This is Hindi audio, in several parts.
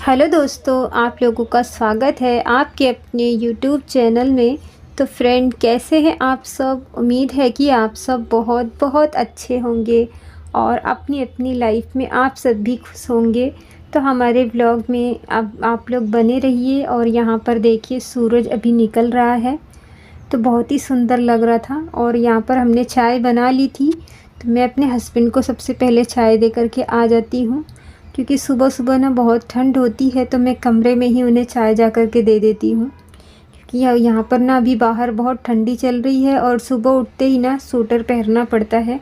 हेलो दोस्तों, आप लोगों का स्वागत है आपके अपने यूट्यूब चैनल में। तो फ्रेंड, कैसे हैं आप सब? उम्मीद है कि आप सब बहुत बहुत अच्छे होंगे और अपनी अपनी लाइफ में आप सब भी खुश होंगे। तो हमारे ब्लॉग में आप लोग बने रहिए। और यहाँ पर देखिए, सूरज अभी निकल रहा है तो बहुत ही सुंदर लग रहा था। और यहाँ पर हमने चाय बना ली थी, तो मैं अपने हस्बैंड को सबसे पहले चाय दे करके आ जाती हूँ, क्योंकि सुबह सुबह ना बहुत ठंड होती है तो मैं कमरे में ही उन्हें चाय जा कर के दे देती हूँ। क्योंकि यहाँ पर ना अभी बाहर बहुत ठंडी चल रही है और सुबह उठते ही ना स्वेटर पहनना पड़ता है।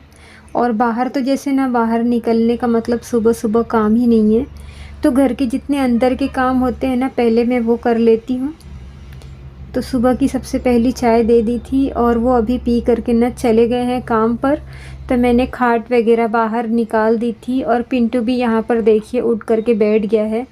और बाहर तो जैसे ना बाहर निकलने का मतलब सुबह सुबह काम ही नहीं है। तो घर के जितने अंदर के काम होते हैं ना, पहले मैं वो कर लेती हूँ। तो सुबह की सबसे पहली चाय दे दी थी और वो अभी पी करके ना चले गए हैं काम पर। तो मैंने खाट वगैरह बाहर निकाल दी थी और पिंटू भी यहाँ पर देखिए उठ करके बैठ गया है।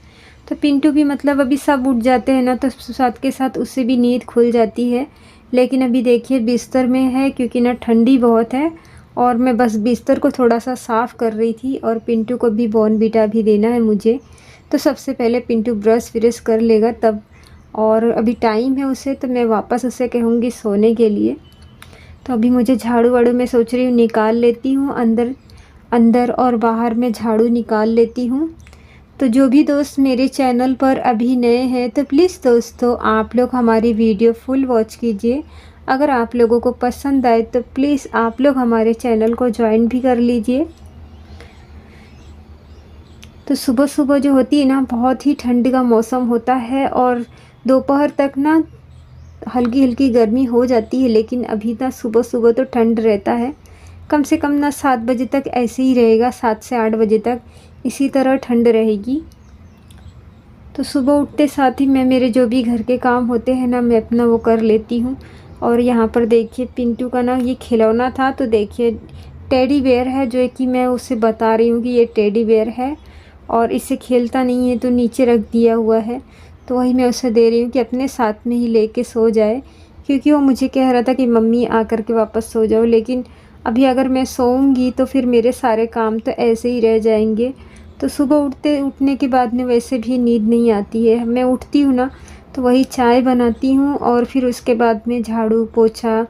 तो पिंटू भी मतलब अभी सब उठ जाते हैं ना, तो साथ के साथ उससे भी नींद खुल जाती है। लेकिन अभी देखिए बिस्तर में है, क्योंकि ना ठंडी बहुत है। और मैं बस बिस्तर को थोड़ा सा साफ़ कर रही थी और पिंटू को भी बॉर्नवीटा भी देना है मुझे। तो सबसे पहले पिंटू ब्रश व्रश कर लेगा तब। और अभी टाइम है उसे, तो मैं वापस उसे कहूँगी सोने के लिए। तो अभी मुझे झाड़ू वाड़ू मैं सोच रही हूँ निकाल लेती हूँ, अंदर अंदर और बाहर में झाड़ू निकाल लेती हूँ। तो जो भी दोस्त मेरे चैनल पर अभी नए हैं तो प्लीज़ दोस्तों, आप लोग हमारी वीडियो फुल वॉच कीजिए। अगर आप लोगों को पसंद आए तो प्लीज़ आप लोग हमारे चैनल को ज्वाइन भी कर लीजिए। तो सुबह सुबह जो होती है ना, बहुत ही ठंड का मौसम होता है और दोपहर तक ना हल्की हल्की गर्मी हो जाती है। लेकिन अभी ना सुबह सुबह तो ठंड रहता है। कम से कम ना 7 बजे तक ऐसे ही रहेगा, 7 से 8 बजे तक इसी तरह ठंड रहेगी। तो सुबह उठते साथ ही मैं मेरे जो भी घर के काम होते हैं ना, मैं अपना वो कर लेती हूँ। और यहाँ पर देखिए पिंटू का ना ये खिलौना था, तो देखिए टेडी बेयर है, जो कि मैं उसे बता रही हूँ कि ये टेडी बेयर है और इससे खेलता नहीं है तो नीचे रख दिया हुआ है। तो वही मैं उसे दे रही हूँ कि अपने साथ में ही लेके सो जाए, क्योंकि वो मुझे कह रहा था कि मम्मी आकर के वापस सो जाओ। लेकिन अभी अगर मैं सोऊंगी तो फिर मेरे सारे काम तो ऐसे ही रह जाएंगे। तो सुबह उठने के बाद में वैसे भी नींद नहीं आती है। मैं उठती हूँ ना, तो वही चाय बनाती हूँ और फिर उसके बाद में झाड़ू पोछा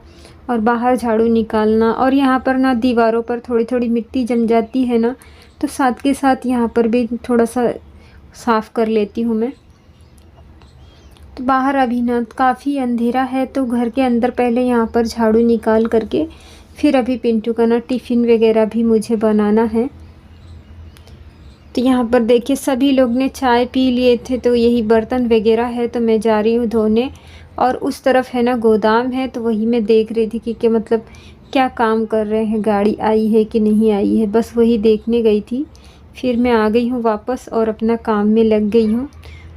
और बाहर झाड़ू निकालना। और यहाँ पर ना दीवारों पर थोड़ी थोड़ी मिट्टी जम जाती है ना, तो साथ के साथ यहाँ पर भी थोड़ा सा साफ़ कर लेती हूँ मैं। तो बाहर अभी ना काफ़ी अंधेरा है, तो घर के अंदर पहले यहाँ पर झाड़ू निकाल करके फिर अभी पिंटू का ना टिफ़िन वगैरह भी मुझे बनाना है। तो यहाँ पर देखिए सभी लोग ने चाय पी लिए थे, तो यही बर्तन वगैरह है तो मैं जा रही हूँ धोने। और उस तरफ है ना गोदाम है, तो वही मैं देख रही थी कि क्या मतलब क्या काम कर रहे हैं, गाड़ी आई है कि नहीं आई है, बस वही देखने गई थी। फिर मैं आ गई हूँ वापस और अपना काम में लग गई हूँ।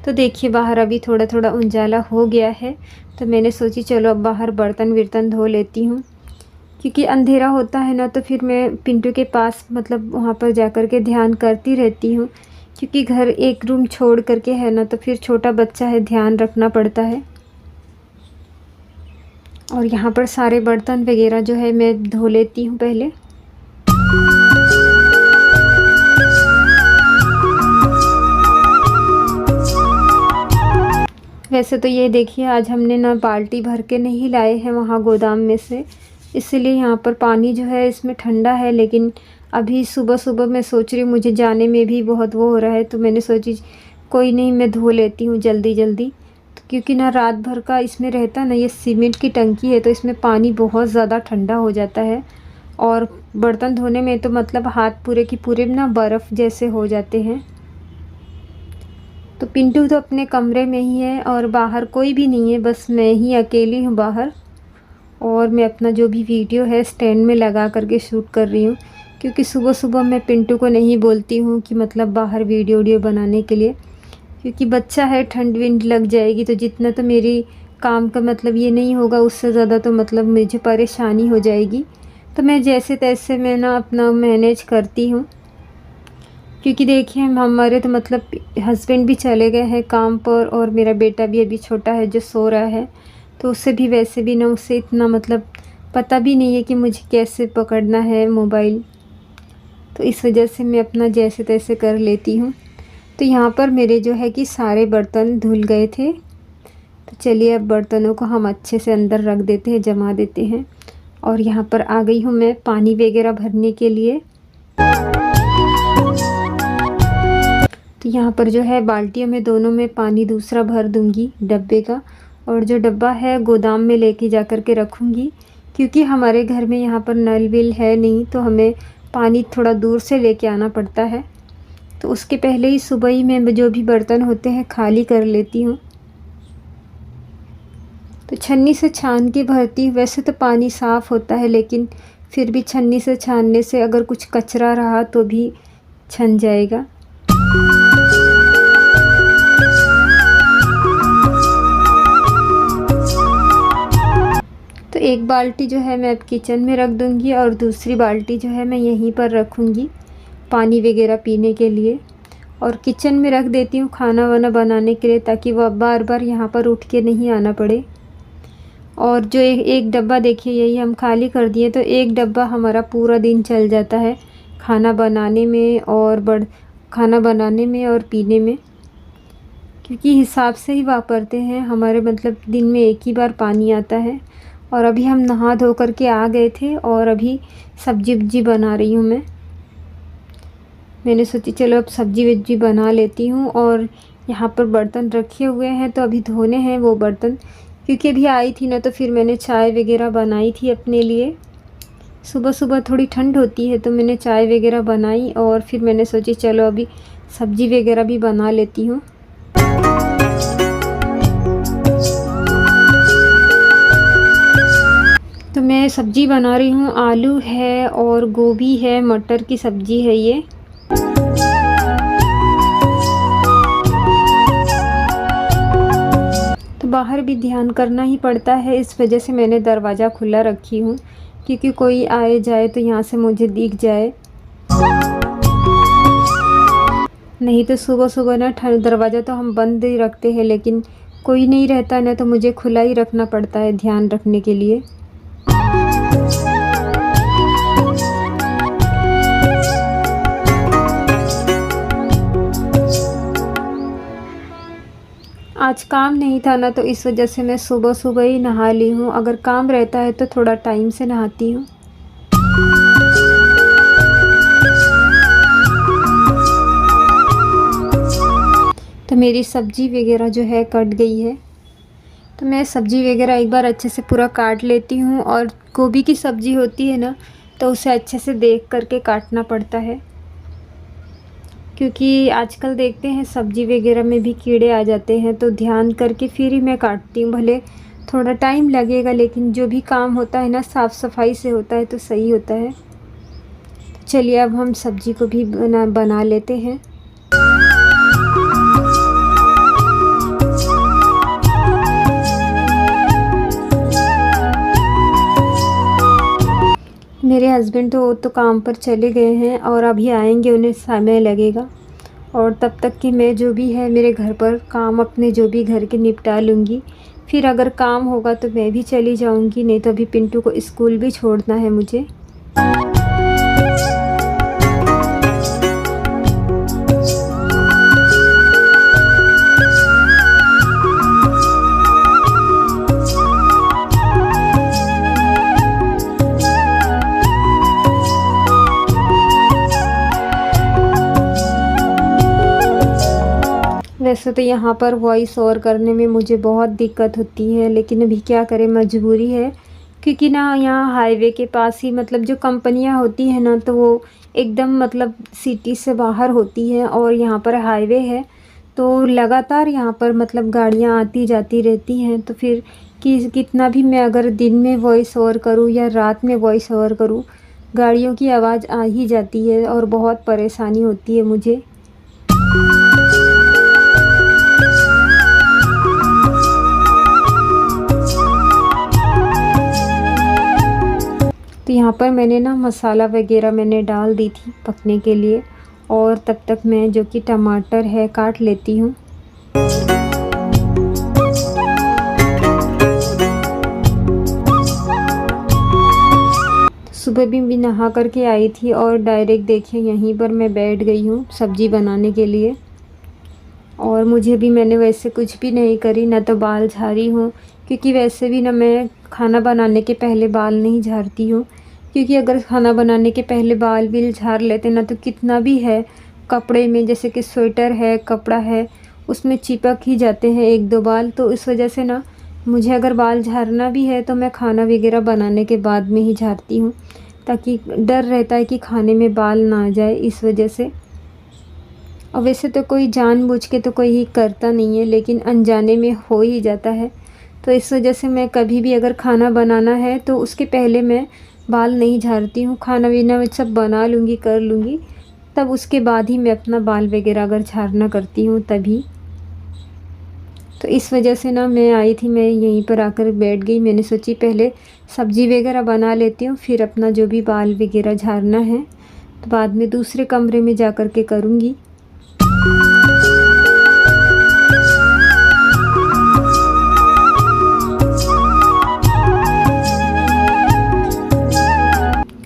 तो देखिए बाहर अभी थोड़ा थोड़ा उजाला हो गया है, तो मैंने सोची चलो अब बाहर बर्तन वर्तन धो लेती हूँ। क्योंकि अंधेरा होता है ना, तो फिर मैं पिंटू के पास मतलब वहाँ पर जा कर के ध्यान करती रहती हूँ। क्योंकि घर एक रूम छोड़ करके है ना, तो फिर छोटा बच्चा है, ध्यान रखना पड़ता है। और यहाँ पर सारे बर्तन वगैरह जो है मैं धो लेती हूँ पहले। वैसे तो ये देखिए आज हमने ना बाल्टी भर के नहीं लाए हैं वहाँ गोदाम में से, इसीलिए यहाँ पर पानी जो है इसमें ठंडा है। लेकिन अभी सुबह सुबह मैं सोच रही हूँ, मुझे जाने में भी बहुत वो हो रहा है, तो मैंने सोची कोई नहीं, मैं धो लेती हूँ जल्दी जल्दी। तो क्योंकि ना रात भर का इसमें रहता ना, ये सीमेंट की टंकी है, तो इसमें पानी बहुत ज़्यादा ठंडा हो जाता है। और बर्तन धोने में तो मतलब हाथ पूरे की पूरे ना बर्फ़ जैसे हो जाते हैं। तो पिंटू तो अपने कमरे में ही है और बाहर कोई भी नहीं है, बस मैं ही अकेली हूँ बाहर। और मैं अपना जो भी वीडियो है स्टैंड में लगा करके शूट कर रही हूँ, क्योंकि सुबह सुबह मैं पिंटू को नहीं बोलती हूँ कि मतलब बाहर वीडियो बनाने के लिए, क्योंकि बच्चा है, ठंड विंड लग जाएगी। तो जितना तो मेरी काम का मतलब ये नहीं होगा, उससे ज़्यादा तो मतलब मुझे परेशानी हो जाएगी। तो मैं जैसे तैसे मैं ना अपना मैनेज करती हूँ। क्योंकि देखिए हमारे तो मतलब हस्बैंड भी चले गए हैं काम पर और मेरा बेटा भी अभी छोटा है जो सो रहा है। तो उससे भी वैसे भी ना उससे इतना मतलब पता भी नहीं है कि मुझे कैसे पकड़ना है मोबाइल। तो इस वजह से मैं अपना जैसे तैसे कर लेती हूँ। तो यहाँ पर मेरे जो है कि सारे बर्तन धुल गए थे। तो चलिए अब बर्तनों को हम अच्छे से अंदर रख देते हैं, जमा देते हैं। और यहाँ पर आ गई हूँ मैं पानी वगैरह भरने के लिए। तो यहाँ पर जो है बाल्टियों में दोनों में पानी दूसरा भर दूँगी डब्बे का, और जो डब्बा है गोदाम में लेके जा कर के रखूँगी, क्योंकि हमारे घर में यहाँ पर नल विल है नहीं, तो हमें पानी थोड़ा दूर से लेके आना पड़ता है। तो उसके पहले ही सुबह ही मैं जो भी बर्तन होते हैं खाली कर लेती हूँ। तो छन्नी से छान के भरती हूँ। वैसे तो पानी साफ़ होता है, लेकिन फिर भी छन्नी से छानने से अगर कुछ कचरा रहा तो भी छन जाएगा। तो एक बाल्टी जो है मैं अब किचन में रख दूँगी और दूसरी बाल्टी जो है मैं यहीं पर रखूँगी पानी वगैरह पीने के लिए। और किचन में रख देती हूँ खाना वाना बनाने के लिए, ताकि वह बार बार यहाँ पर उठ के नहीं आना पड़े। और जो एक डब्बा देखिए यही हम खाली कर दिए, तो एक डब्बा हमारा पूरा दिन चल जाता है खाना बनाने में और पीने में, क्योंकि हिसाब से ही वापरते हैं हमारे, मतलब दिन में एक ही बार पानी आता है। और अभी हम नहा धो कर के आ गए थे और अभी सब्जी वब्जी बना रही हूँ मैंने सोची चलो अब सब्जी वब्जी बना लेती हूँ। और यहाँ पर बर्तन रखे हुए हैं, तो अभी धोने हैं वो बर्तन, क्योंकि अभी आई थी ना, तो फिर मैंने चाय वगैरह बनाई थी अपने लिए। सुबह सुबह थोड़ी ठंड होती है, तो मैंने चाय वगैरह बनाई और फिर मैंने सोची चलो अभी सब्जी वगैरह भी बना लेती हूँ। तो मैं सब्जी बना रही हूँ, आलू है और गोभी है, मटर की सब्जी है ये। तो बाहर भी ध्यान करना ही पड़ता है, इस वजह से मैंने दरवाज़ा खुला रखी हूँ, क्योंकि कोई आए जाए तो यहाँ से मुझे दिख जाए। नहीं तो सुबह सुबह ना दरवाज़ा तो हम बंद ही रखते हैं, लेकिन कोई नहीं रहता ना, तो मुझे खुला ही रखना पड़ता है ध्यान रखने के लिए। आज काम नहीं था ना, तो इस वजह से मैं सुबह सुबह ही नहा ली हूँ। अगर काम रहता है तो थोड़ा टाइम से नहाती हूँ। तो मेरी सब्ज़ी वगैरह जो है कट गई है, तो मैं सब्ज़ी वगैरह एक बार अच्छे से पूरा काट लेती हूँ। और गोभी की सब्ज़ी होती है ना, तो उसे अच्छे से देख करके काटना पड़ता है, क्योंकि आजकल देखते हैं सब्ज़ी वगैरह में भी कीड़े आ जाते हैं, तो ध्यान करके फिर ही मैं काटती हूँ। भले थोड़ा टाइम लगेगा, लेकिन जो भी काम होता है ना साफ़ सफाई से होता है तो सही होता है। चलिए अब हम सब्ज़ी को भी बना लेते हैं। मेरे हस्बैंड तो काम पर चले गए हैं और अभी आएंगे, उन्हें समय लगेगा। और तब तक कि मैं जो भी है मेरे घर पर काम अपने जो भी घर के निपटा लूँगी। फिर अगर काम होगा तो मैं भी चली जाऊँगी, नहीं तो अभी पिंटू को स्कूल भी छोड़ना है मुझे। वैसे तो यहाँ पर वॉइस ओवर करने में मुझे बहुत दिक्कत होती है, लेकिन अभी क्या करें, मजबूरी है। क्योंकि ना यहाँ हाईवे के पास ही मतलब जो कंपनियाँ होती हैं ना, तो वो एकदम मतलब सिटी से बाहर होती हैं, और यहाँ पर हाईवे है, तो लगातार यहाँ पर मतलब गाड़ियाँ आती जाती रहती हैं। तो फिर कितना भी मैं अगर दिन में वॉइस ओवर करूँ या रात में वॉइस ओवर करूँ, गाड़ियों की आवाज़ आ ही जाती है और बहुत परेशानी होती है मुझे। तो यहाँ पर मैंने ना मसाला वगैरह मैंने डाल दी थी पकने के लिए, और तब तक मैं जो कि टमाटर है काट लेती हूँ। सुबह भी नहा करके आई थी और डायरेक्ट देखिए यहीं पर मैं बैठ गई हूँ सब्ज़ी बनाने के लिए। और मुझे भी मैंने वैसे कुछ भी नहीं करी, ना तो बाल झाड़ी हूँ, क्योंकि वैसे भी ना मैं खाना बनाने के पहले बाल नहीं झाड़ती हूँ। क्योंकि अगर खाना बनाने के पहले बाल भी झाड़ लेते ना तो कितना भी है कपड़े में, जैसे कि स्वेटर है, कपड़ा है, उसमें चिपक ही जाते हैं 1-2 बाल। तो इस वजह से ना मुझे अगर बाल झाड़ना भी है तो मैं खाना वगैरह बनाने के बाद में ही झाड़ती हूँ, ताकि डर रहता है कि खाने में बाल ना आ जाए, इस वजह से। और वैसे तो कोई जानबूझ के तो कोई ही करता नहीं है, लेकिन अनजाने में हो ही जाता है। तो इस वजह से मैं कभी भी अगर खाना बनाना है तो उसके पहले मैं बाल नहीं झाड़ती हूँ। खाना वाना मैं सब बना लूँगी, कर लूँगी, तब उसके बाद ही मैं अपना बाल वगैरह अगर झाड़ना करती हूँ तभी। तो इस वजह से ना मैं आई थी, मैं यहीं पर आकर बैठ गई। मैंने सोची पहले सब्ज़ी वगैरह बना लेती हूँ, फिर अपना जो भी बाल वगैरह झाड़ना है तो बाद में दूसरे कमरे में जा कर के करूँगी।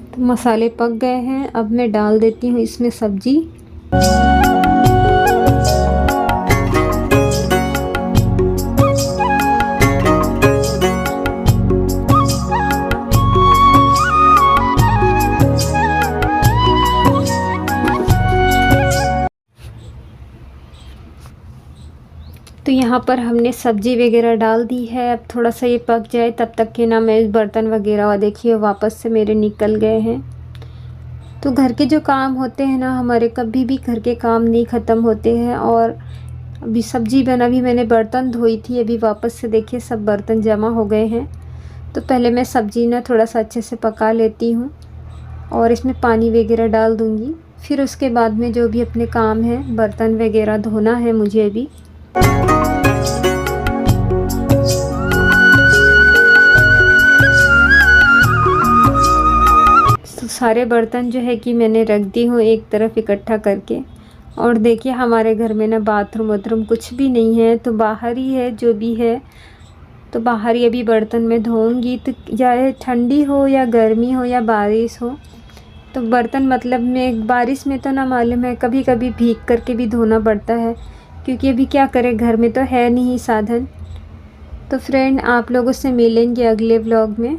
तो मसाले पक गए हैं, अब मैं डाल देती हूँ इसमें सब्ज़ी। तो यहाँ पर हमने सब्ज़ी वगैरह डाल दी है। अब थोड़ा सा ये पक जाए तब तक के ना मैं बर्तन वगैरह देखिए वापस से मेरे निकल गए हैं। तो घर के जो काम होते हैं ना हमारे, कभी भी घर के काम नहीं ख़त्म होते हैं। और अभी सब्ज़ी बना, भी मैंने बर्तन धोई थी, अभी वापस से देखिए सब बर्तन जमा हो गए हैं। तो पहले मैं सब्ज़ी ना थोड़ा सा अच्छे से पका लेती हूँ और इसमें पानी वगैरह डाल दूँगी। फिर उसके बाद में जो भी अपने काम है, बर्तन वगैरह धोना है मुझे अभी। तो सारे बर्तन जो है कि मैंने रख दी हूँ एक तरफ इकट्ठा करके। और देखिए हमारे घर में ना बाथरूम वाथरूम कुछ भी नहीं है, तो बाहर ही है जो भी है। तो बाहर ही अभी बर्तन में धोऊंगी। तो चाहे ठंडी हो या गर्मी हो या बारिश हो, तो बर्तन मतलब में बारिश में तो ना मालूम है, कभी कभी भीग करके भी धोना पड़ता है, क्योंकि अभी क्या करें, घर में तो है नहीं साधन। तो फ्रेंड, आप लोगों से मिलेंगे अगले व्लॉग में।